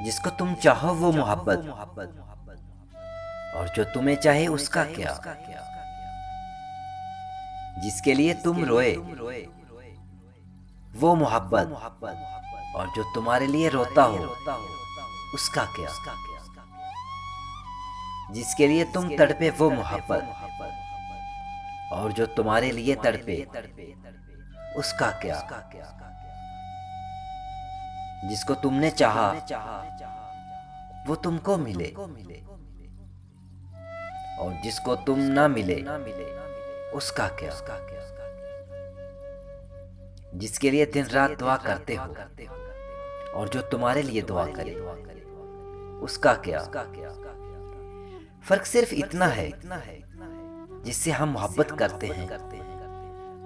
जिसको तुम चाहो वो मोहब्बत, और जो तुम्हें चाहे उसका क्या। जिसके लिए तुम रोए वो मोहब्बत, और जो तुम्हारे लिए रोता हो उसका क्या। जिसके लिए तुम तड़पे वो मोहब्बत, और जो तुम्हारे लिए तड़पे उसका क्या। जिसको तुमने चाहा वो तुमको मिले, और जिसको तुम ना मिले उसका क्या। जिसके लिए दिन रात दुआ करते हो, और जो तुम्हारे लिए दुआ करे उसका क्या। फर्क सिर्फ इतना है, जिससे हम मोहब्बत करते हैं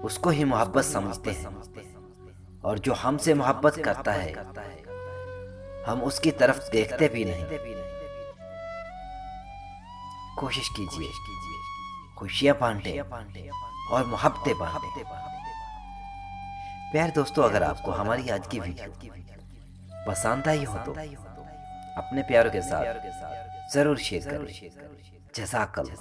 उसको ही मोहब्बत समझते हैं, और जो हमसे मोहब्बत करता है हम उसकी तरफ देखते भी नहीं। कोशिश कीजिए खुशियां बांटे और मोहब्बतें बांटे। प्यारे दोस्तों, अगर आपको हमारी आज की वीडियो पसंद आई हो तो अपने प्यारों के साथ जरूर शेयर करें। जज़ाकल्लाह।